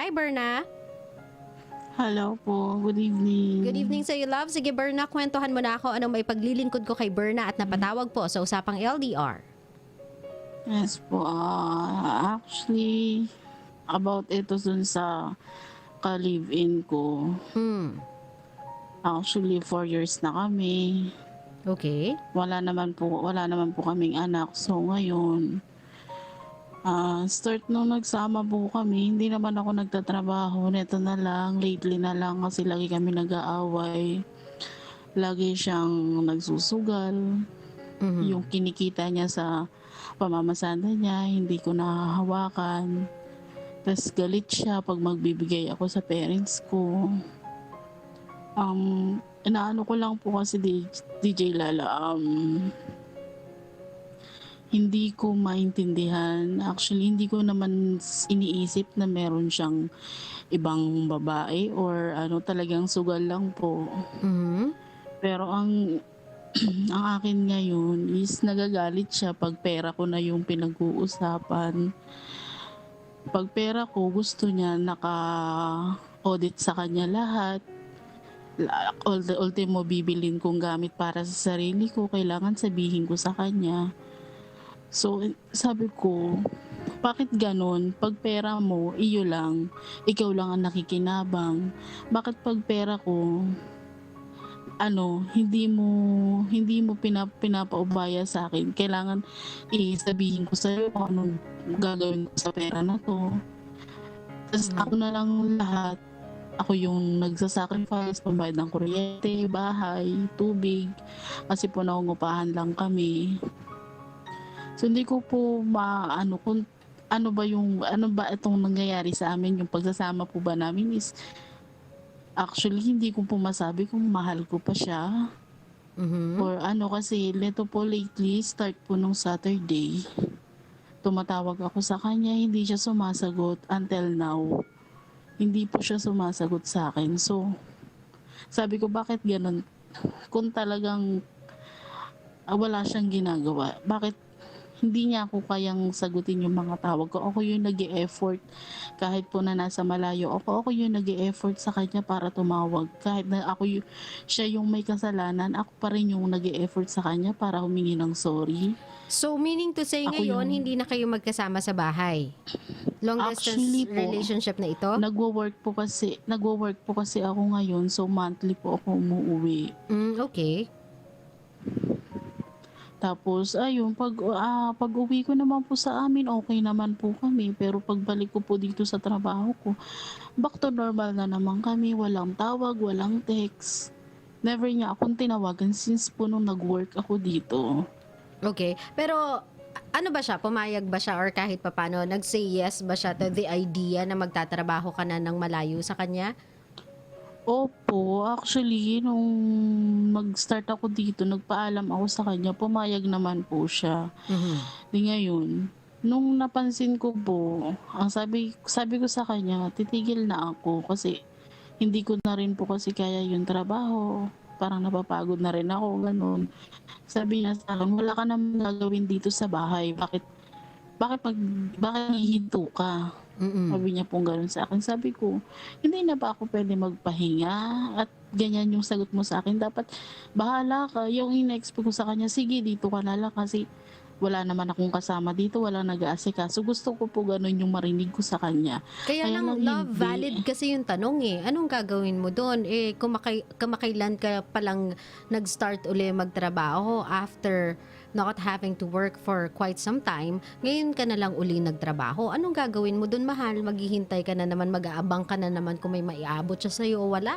Hi, Berna. Hello po, good evening. Good evening sa iyo, love. Sige, Berna, kwentuhan mo na ako anong may paglilingkod ko kay Berna at napatawag po sa usapang LDR. Yes po, actually, about ito dun sa ka-live-in ko. Hmm. Actually, 4 years na kami. Okay. Wala naman po kaming anak. So ngayon, start nung nagsama po kami, hindi naman ako nagtatrabaho. Neto na lang, lately na lang kasi lagi kami nag-aaway. Lagi siyang nagsusugal. Mhm. Yung kinikita niya sa pamamasada niya, hindi ko nahahawakan. Tapos galit siya pag magbibigay ako sa parents ko. Inaano ko lang po kasi DJ Lala, hindi ko maintindihan. Actually, hindi ko naman iniisip na meron siyang ibang babae or ano, talagang sugal lang po. Mhm. Pero ang ang akin ngayon is nagagalit siya pag pera ko na yung pinag-uusapan. Pag pera ko, gusto niya naka-audit sa kanya lahat. Ultimo bibilin kong gamit para sa sarili ko, kailangan sabihin ko sa kanya. So, sabi ko, bakit ganon? Pag pera mo, iyo lang. Ikaw lang ang nakikinabang. Bakit pag pera ko, hindi mo pinapaubaya sa akin. Kailangan sabihin ko sa'yo kung anong gagawin ko sa pera na to. Tapos ako na lang lahat. Ako yung nagsasacrifice, pambayad ng kuryente, bahay, tubig. Kasi po nangungupahan lang kami. So hindi ko po maano kung ano ba itong nangyayari sa amin, yung pagsasama po ba namin is actually hindi ko po masabi kung mahal ko pa siya. Mhm. Or ano, kasi leto po lately, start po nung Saturday. Tumatawag ako sa kanya, hindi siya sumasagot until now. Hindi po siya sumasagot sa akin. So, sabi ko bakit ganun? Kung talagang wala siyang ginagawa, bakit hindi niya ako kayang sagutin yung mga tawag ko? Ako yung nag-e-effort kahit po na nasa malayo ako yung nag-e-effort sa kanya para tumawag. Kahit na siya yung may kasalanan, ako pa rin yung nag-e-effort sa kanya para humingi ng sorry. So, meaning to say Ako ngayon, yung hindi na kayo magkasama sa bahay? Long distance Actually po, relationship na ito? nagwo-work po kasi ako ngayon, so monthly po ako umuuwi. Okay. Tapos ayun, pag-uwi ko naman po sa amin, okay naman po kami. Pero pagbalik ko po dito sa trabaho ko, back to normal na naman kami. Walang tawag, walang text. Never niya akong tinawagan since po nung nag-work ako dito. Okay. Pero ano ba siya? Pumayag ba siya or kahit papano nag-say yes ba siya to the idea na magtatrabaho ka na ng malayo sa kanya? Opo, actually nung mag-start ako dito, nagpaalam ako sa kanya, pumayag naman po siya. Mhm. Di ngayon, nung napansin ko po, ang sabi ko sa kanya, titigil na ako kasi hindi ko na rin po kasi kaya yung trabaho. Parang napapagod na rin ako, ganun. Sabi niya sa akin, wala ka naman gagawin dito sa bahay. Bakit nanghihinto ka? Mm. Sabi niya pong gano'n sa akin. Sabi ko, hindi na ba ako pwede magpahinga? At ganyan yung sagot mo sa akin. Dapat bahala ka. Yung in-expect ko sa kanya, sige dito ka na lang kasi wala naman akong kasama dito, walang nag-aasikaso. Gusto ko po gano'n yung marinig ko sa kanya. Kaya Kaya lang, lang love, hindi. valid kasi yung tanong eh. Anong gagawin mo doon? Eh, kamakailan ka palang nag-start uli magtrabaho after not having to work for quite some time, ngayon ka na lang uli nagtrabaho. Anong gagawin mo doon, mahal? Maghihintay ka na naman, mag-aabang ka na naman kung may maiabot siya sa'yo o wala?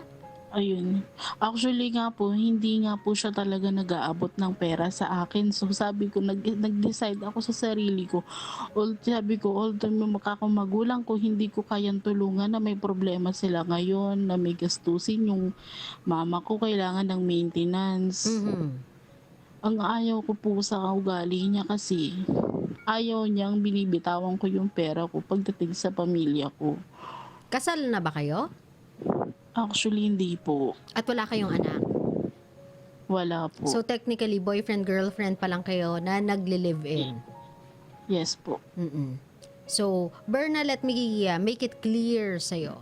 Ayun. Actually nga po, hindi nga po siya talaga nag-aabot ng pera sa akin. So sabi ko, nag-decide ako sa sarili ko. Sabi ko, although may makakamagulang ko, hindi ko kayang tulungan na may problema sila ngayon, na may gastusin yung mama ko, kailangan ng maintenance. Mhm. Ang ayaw ko po sa ugali niya kasi ayaw niyang binibitawan ko yung pera ko pagdating sa pamilya ko. Kasal na ba kayo? Actually, hindi po. At wala kayong anak? Wala po. So technically, boyfriend, girlfriend pa lang kayo na nagle-live-in? Yes po. Mm-mm. So, Berna, let me make it clear sa'yo.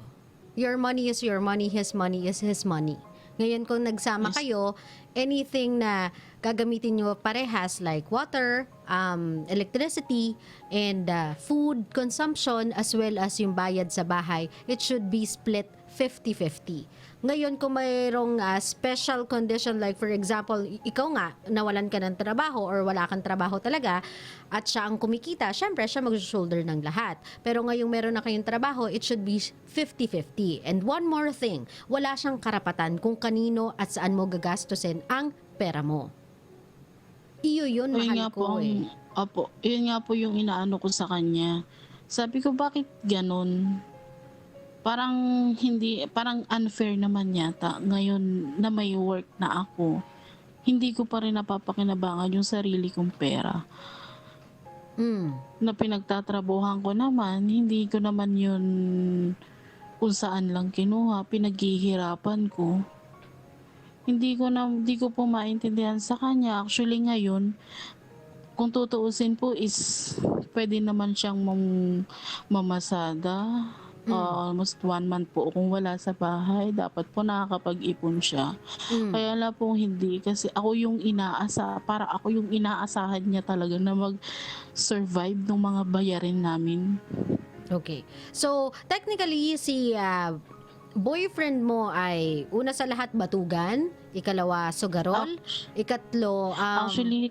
Your money is your money, his money is his money. Ngayon, kung nagsama Yes. kayo, anything na gagamitin nyo parehas like water, electricity, and food consumption as well as yung bayad sa bahay, it should be split 50-50. Ngayon, kung mayroong special condition like for example, ikaw nga, nawalan ka ng trabaho or wala kang trabaho talaga at siya ang kumikita, syempre siya mag-shoulder ng lahat. Pero ngayong meron na kayong trabaho, it should be 50-50. And one more thing, wala siyang karapatan kung kanino at saan mo gagastusin ang pera mo. Iyo yun, Yun mahal nga po, ko eh. yun nga po yung inaano ko sa kanya. Sabi ko, bakit ganun? Parang parang unfair naman yata ngayon na may work na ako. Hindi ko pa rin napapakinabangan yung sarili kong pera. Na pinagtatrabuhan ko naman, hindi ko naman yun kung saan lang kinuha, pinaghihirapan ko. Hindi ko po maintindihan sa kanya. Actually ngayon, kung tutuusin po is pwede naman siyang mamasada. Almost 1 month po kung wala sa bahay. Dapat po nakakapag-ipon siya. Kaya lang po hindi. Kasi ako yung inaasahan niya talaga na mag-survive ng mga bayarin namin. Okay. So, technically, si boyfriend mo ay una sa lahat batugan, ikalawa sugarol, ikatlo Actually,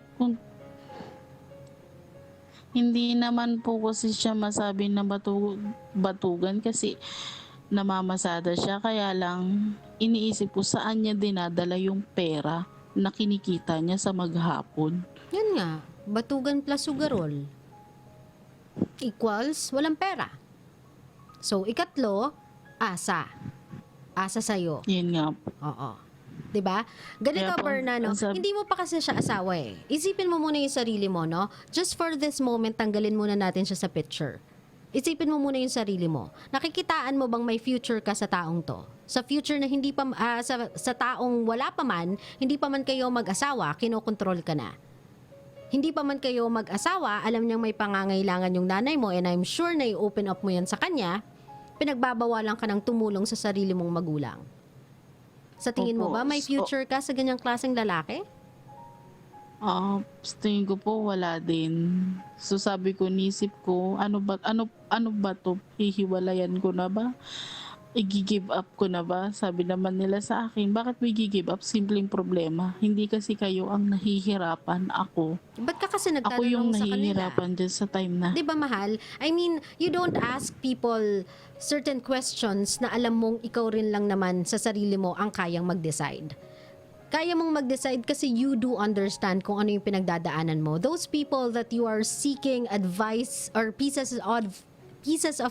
hindi naman po kasi siya masabi na batugan kasi namamasada siya. Kaya lang iniisip ko saan niya dinadala yung pera na kinikita niya sa maghapon. yun nga, batugan plus sugarol equals walang pera. So, ikatlo, asa. Asa sa'yo. Yan nga po. Oo. 'Di ba? Ganito, Kaya po, Berna, no? ang sabi- Hindi mo pa kasi siya asawa eh. Isipin mo muna yung sarili mo, no? Just for this moment, tanggalin muna natin siya sa picture. Isipin mo muna yung sarili mo. Nakikitaan mo bang may future ka sa taong to? Sa future na hindi pa sa taong wala pa man, hindi pa man kayo mag-asawa, kinokontrol ka na. Hindi pa man kayo mag-asawa, alam niyang may pangangailangan yung nanay mo and I'm sure na i-open up mo yan sa kanya, pinagbabawalan ka ng tumulong sa sarili mong magulang. Sa tingin mo Opo. ba may future ka sa ganyang klaseng lalaki? Sa tingin ko po wala din. So sabi ko, nisip ko, ano ba to? Hihiwalayan ko na ba? I-give up ko na ba? Sabi naman nila sa akin, bakit mo i-give up? Simpleng problema. Hindi kasi kayo ang nahihirapan, ako. Ba't ka kasi Ako yung nagtatanong sa kanila? nahihirapan dyan sa time na. Di ba, mahal? I mean, you don't ask people certain questions na alam mong ikaw rin lang naman sa sarili mo ang kayang mag-decide. Kaya mong mag-decide kasi you do understand kung ano yung pinagdadaanan mo. Those people that you are seeking advice or pieces of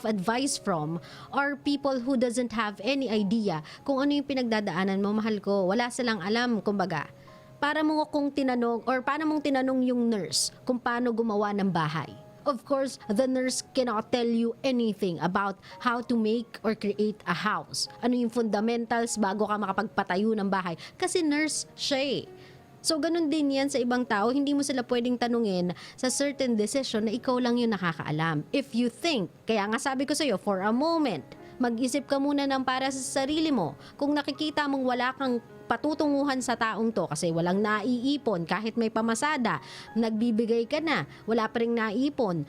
advice from are people who doesn't have any idea kung ano yung pinagdadaanan mo, mahal ko. Wala silang alam, kumbaga. Para mong tinanong yung nurse kung paano gumawa ng bahay. Of course, the nurse cannot tell you anything about how to make or create a house. Ano yung fundamentals bago ka makapagpatayo ng bahay. Kasi nurse siya eh. So, ganun din yan sa ibang tao. Hindi mo sila pwedeng tanungin sa certain decision na ikaw lang yung nakakaalam. If you think, kaya nga sabi ko sa'yo, for a moment, mag-isip ka muna ng para sa sarili mo. Kung nakikita mong wala kang patutunguhan sa taong to kasi walang naiipon kahit may pamasada, nagbibigay ka na, wala pa rin naipon,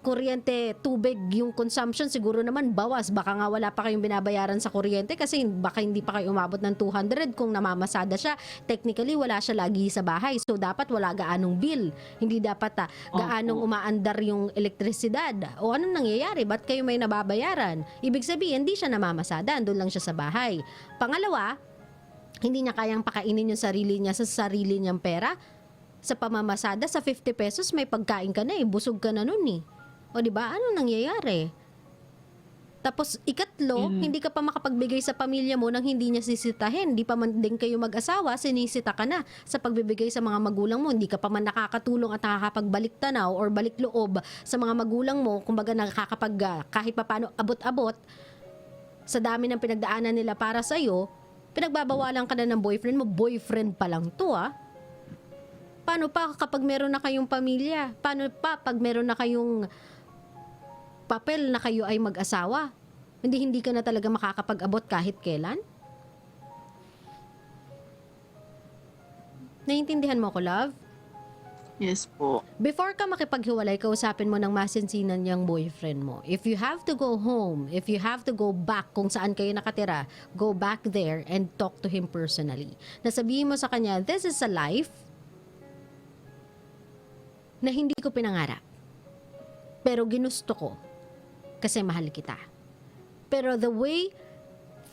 kuryente, tubig, yung consumption siguro naman bawas, baka nga wala pa kayong binabayaran sa kuryente kasi baka hindi pa kayo umabot ng 200 kung namamasada siya, technically wala siya lagi sa bahay, so dapat wala gaanong bill, hindi dapat gaanong umaandar yung elektrisidad, o anong nangyayari, ba't kayo may nababayaran? Ibig sabihin, hindi siya namamasada, andun lang siya sa bahay. Pangalawa, hindi niya kayang pakainin yung sarili niya sa sarili niyang pera. Sa pamamasada, sa 50 pesos, may pagkain ka na eh. Busog ka na nun eh. O diba? Ano nangyayari? Tapos, ikatlo, hindi ka pa makapagbigay sa pamilya mo nang hindi niya sisitahin. Hindi pa man din kayo mag-asawa, sinisita ka na sa pagbibigay sa mga magulang mo. Hindi ka pa man nakakatulong at nakakapagbalik tanaw or balik loob sa mga magulang mo. Kumbaga, kahit pa paano abot-abot sa dami ng pinagdaanan nila para sa'yo, pinagbabawalan ka na ng boyfriend mo, boyfriend pa lang to Paano pa kapag meron na kayong pamilya? Paano pa pag meron na kayong papel na kayo ay mag-asawa. Hindi ka na talaga makakapag-abot kahit kailan? Naiintindihan mo ko, love? Yes po. Before ka makipaghiwalay, kausapin mo ng masinsinan niyang boyfriend mo. If you have to go home, if you have to go back kung saan kayo nakatira, go back there and talk to him personally. Nasabihin mo sa kanya, this is a life na hindi ko pinangarap. Pero ginusto ko kasi mahal kita. Pero the way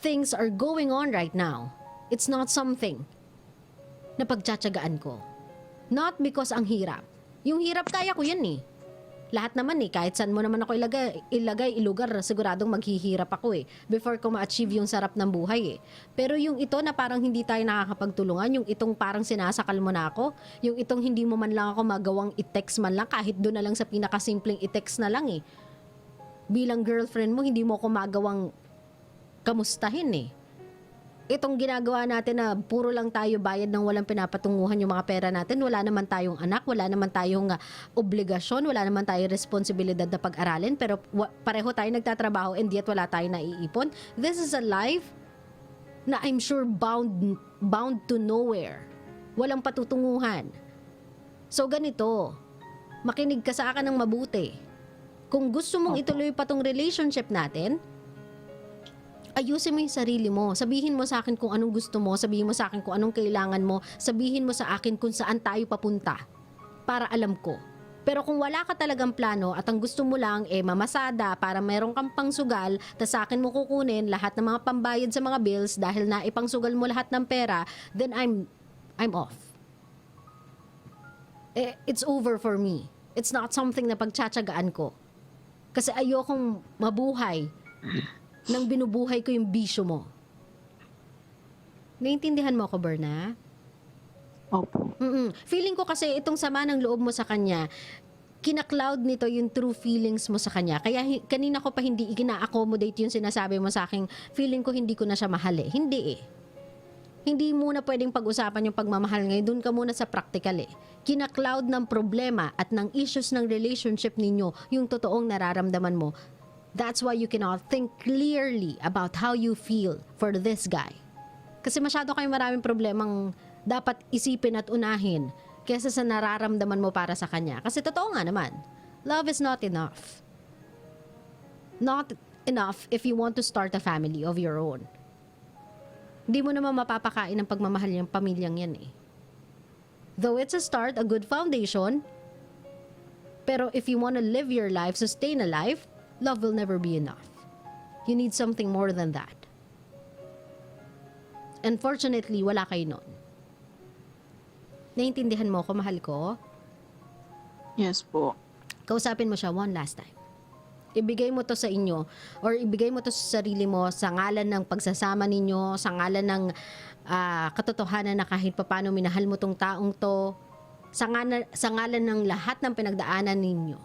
things are going on right now, it's not something na pagtsatsagaan ko. Not because ang hirap. Yung hirap kaya ko yan eh. Lahat naman eh, kahit saan mo naman ako ilugar, siguradong maghihirap ako eh. Before ko ma-achieve yung sarap ng buhay eh. Pero yung ito na parang hindi tayo nakakapagtulungan, yung itong parang sinasakal mo na ako, yung itong hindi mo man lang ako magawang i-text man lang, kahit doon na lang sa pinakasimpleng i-text na lang eh. Bilang girlfriend mo, hindi mo ako magawang kamustahin eh. Itong ginagawa natin na puro lang tayo bayad ng walang pinapatunguhan yung mga pera natin, wala naman tayong anak, wala naman tayong obligasyon, wala naman tayong responsibilidad na pag-aralin, pero pareho tayo nagtatrabaho and yet wala tayong naiipon. This is a life na I'm sure bound to nowhere. Walang patutunguhan. So ganito, makinig ka sa akin ng mabuti. Kung gusto mong ituloy pa tong relationship natin, ayusin mo yung sarili mo. Sabihin mo sa akin kung anong gusto mo, sabihin mo sa akin kung anong kailangan mo, sabihin mo sa akin kung saan tayo papunta para alam ko. Pero kung wala ka talagang plano at ang gusto mo lang mamasada para mayroong kang pangsugal, tas sa akin mo kukunin lahat ng mga pambayad sa mga bills dahil na ipangsugal mo lahat ng pera, then I'm off. It's over for me. It's not something na pagtsatsagaan ko. Kasi ayokong mabuhay nang binubuhay ko yung bisyo mo. Naiintindihan mo ako, Berna? Opo. Feeling ko kasi itong sama ng loob mo sa kanya, kina-cloud nito yung true feelings mo sa kanya. Kaya kanina ko pa hindi ikina-accommodate yung sinasabi mo sa akin, feeling ko hindi ko na siya mahal eh. Hindi eh. Hindi muna pwedeng pag-usapan yung pagmamahal ngayon. Doon ka muna sa practical eh. Kina-cloud ng problema at ng issues ng relationship ninyo yung totoong nararamdaman mo. That's why you cannot think clearly about how you feel for this guy. Kasi masyado kayong maraming problemang dapat isipin at unahin kaysa sa nararamdaman mo para sa kanya. Kasi totoo nga naman, love is not enough. Not enough if you want to start a family of your own. Hindi mo naman mapapakain ng pagmamahal yung pamilyang yan eh. Though it's a start, a good foundation, pero if you want to live your life, sustain a life, love will never be enough. You need something more than that. Unfortunately, wala kayo nun. Naiintindihan mo ko, mahal ko? Yes po. Kausapin mo siya one last time. Ibigay mo to sa inyo or ibigay mo to sa sarili mo sa ngalan ng pagsasama ninyo, sa ngalan ng katotohanan na kahit papaano minahal mo tong taong to, sa ngalan ng lahat ng pinagdaanan ninyo.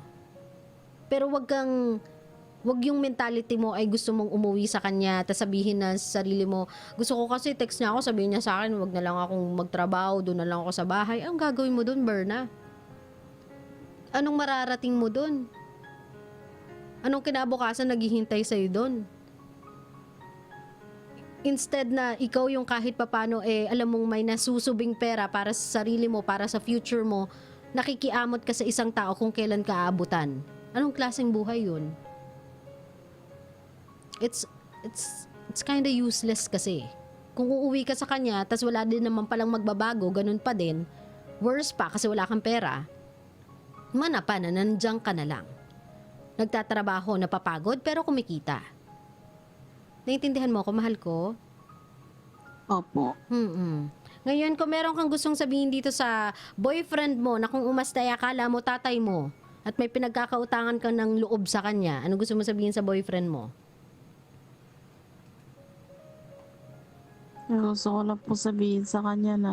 Pero wag yung mentality mo ay gusto mong umuwi sa kanya, tapos sabihin na sa sarili mo, gusto ko kasi text niya ako, sabihin niya sa akin, wag na lang akong magtrabaho, doon na lang ako sa bahay. Anong gagawin mo doon, Berna? Anong mararating mo doon? Anong kinabukasan naghihintay sa'yo doon? Instead na ikaw yung kahit papano alam mong may nasusubing pera para sa sarili mo, para sa future mo, nakikiamot ka sa isang tao kung kailan ka aabutan. Anong klaseng buhay yun? It's kinda useless kasi. Kung uuwi ka sa kanya, tas wala din naman palang magbabago, ganun pa din, worse pa kasi wala kang pera, mana pa na nandiyan ka na lang. Nagtatrabaho, napapagod, pero kumikita. Naiintindihan mo ako, mahal ko? Opo. Ngayon, kung meron kang gustong sabihin dito sa boyfriend mo na kung umastay akala mo tatay mo at may pinagkakautangan ka ng loob sa kanya, ano gusto mo sabihin sa boyfriend mo? Gusto ko lang po sabihin sa kanya na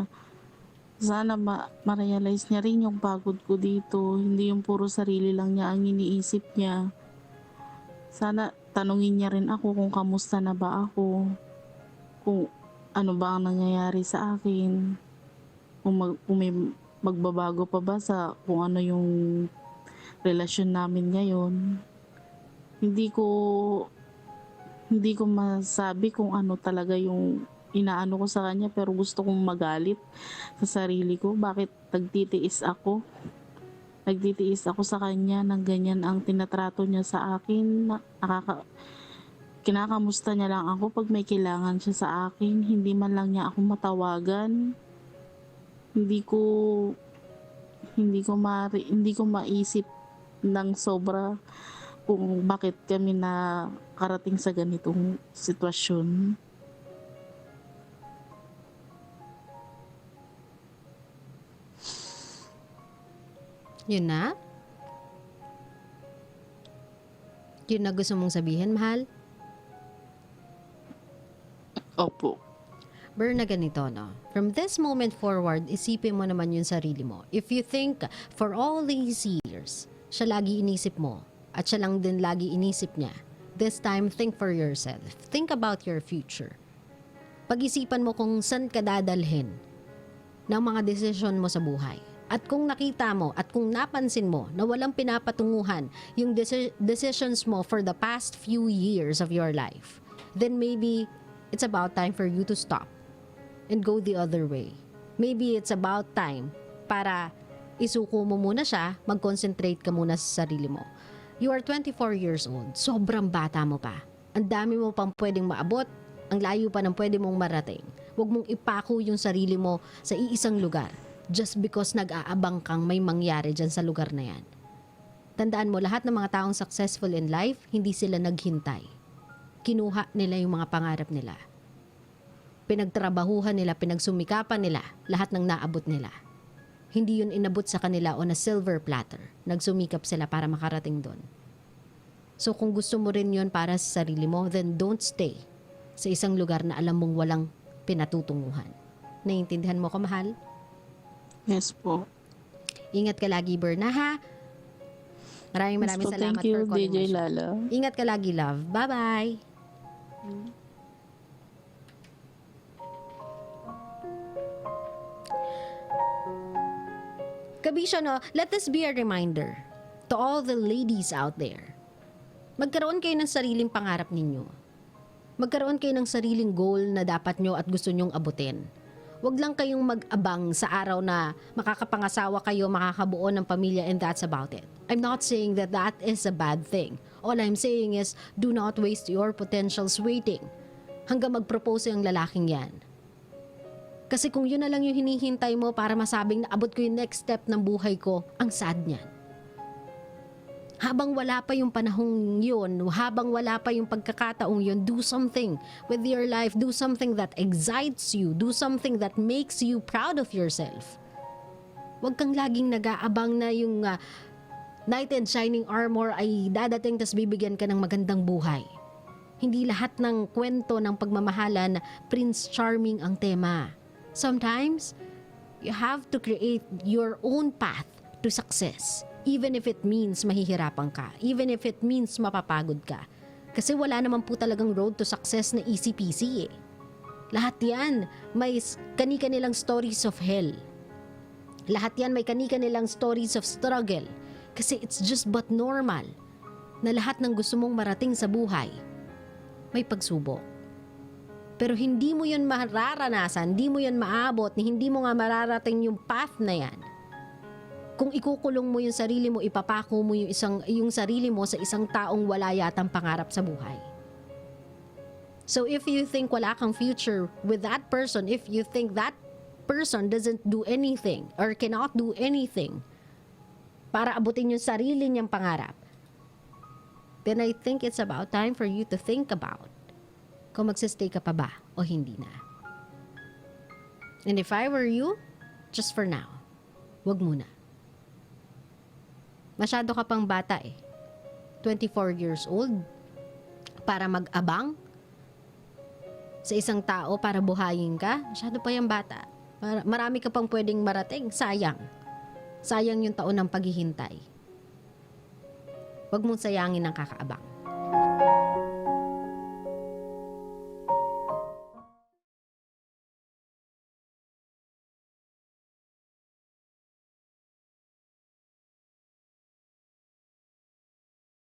sana ma-realize niya rin yung pagod ko dito. Hindi yung puro sarili lang niya ang iniisip niya. Sana tanungin niya rin ako kung kamusta na ba ako. Kung ano ba ang nangyayari sa akin. Kung may magbabago pa ba sa kung ano yung relasyon namin ngayon. Hindi ko hindi ko masabi kung ano talaga yung inaano ko sa kanya, pero gusto kong magalit sa sarili ko. Bakit nagtitiis ako sa kanya ng ganyan ang tinatrato niya sa akin. Kinakamusta niya lang ako pag may kailangan siya sa akin. Hindi man lang niya ako matawagan. Hindi ko hindi ko maisip ng sobra kung bakit kami na karating sa ganitong sitwasyon. Yun na? Yun na gusto mong sabihin, mahal? Opo. Ber, na ganito, no? From this moment forward, isipin mo naman yung sarili mo. If you think for all these years, siya lagi inisip mo, at siya lang din lagi inisip niya, this time, think for yourself. Think about your future. Pag-isipan mo kung saan ka dadalhin ng mga desisyon mo sa buhay. At kung nakita mo at kung napansin mo na walang pinapatunguhan yung decisions mo for the past few years of your life, then maybe it's about time for you to stop and go the other way. Maybe it's about time para isuko mo muna siya, mag-concentrate ka muna sa sarili mo. You are 24 years old. Sobrang bata mo pa. Ang dami mo pang pwedeng maabot. Ang layo pa ng pwede mong marating. Huwag mong ipako yung sarili mo sa iisang lugar just because nag-aabang kang may mangyari dyan sa lugar na yan. Tandaan mo, lahat ng mga taong successful in life, hindi sila naghintay. Kinuha nila yung mga pangarap nila. Pinagtrabahuhan nila, pinagsumikapan nila, lahat ng naabot nila. Hindi yun inabot sa kanila on a silver platter. Nagsumikap sila para makarating doon. So kung gusto mo rin yun para sa sarili mo, then don't stay sa isang lugar na alam mong walang pinatutunguhan. Naiintindihan mo ko, mahal? Yes po. Ingat ka lagi, Berna, ha? Maraming Yes po, salamat thank you, for calling DJ my show. Lala. Ingat ka lagi, love. Bye-bye. Kabisyo, no? Let this be a reminder to all the ladies out there. Magkaroon kayo ng sariling pangarap ninyo. Magkaroon kayo ng sariling goal na dapat nyo at gusto nyong abutin. Huwag lang kayong mag-abang sa araw na makakapangasawa kayo, makakabuo ng pamilya, and that's about it. I'm not saying that that is a bad thing. All I'm saying is, do not waste your potentials waiting hanggang mag-propose yung lalaking yan. Kasi kung yun na lang yung hinihintay mo para masabing naabot ko yung next step ng buhay ko, ang sad niyan. Habang wala pa yung panahong yun, habang wala pa yung pagkakataong yun, do something with your life. Do something that excites you. Do something that makes you proud of yourself. Huwag kang laging nag-aabang na yung knight in shining armor ay dadating tas bibigyan ka ng magandang buhay. Hindi lahat ng kwento ng pagmamahalan Prince Charming ang tema. Sometimes, you have to create your own path to success. Even if it means mahihirapan ka. Even if it means mapapagod ka. Kasi wala naman po talagang road to success na easy peasy eh. Lahat yan may kani-kanilang stories of hell. Lahat yan may kani-kanilang stories of struggle. Kasi it's just but normal na lahat ng gusto mong marating sa buhay may pagsubok. Pero hindi mo yun mararanasan, hindi mo yun maabot, hindi mo nga mararating yung path na yan kung ikukulong mo yung sarili mo, ipapako mo yung sarili mo sa isang taong wala yatang pangarap sa buhay. So if you think wala kang future with that person, if you think that person doesn't do anything or cannot do anything para abutin yung sarili niyang pangarap, then I think it's about time for you to think about kung magsistay ka pa ba o hindi na. And if I were you, just for now, wag muna. Masyado ka pang bata eh. 24 years old para mag-abang sa isang tao para buhayin ka. Masyado pa yung bata. Marami ka pang pwedeng marating. Sayang. Sayang yung taon ng paghihintay. Huwag mong sayangin ang kakaabang.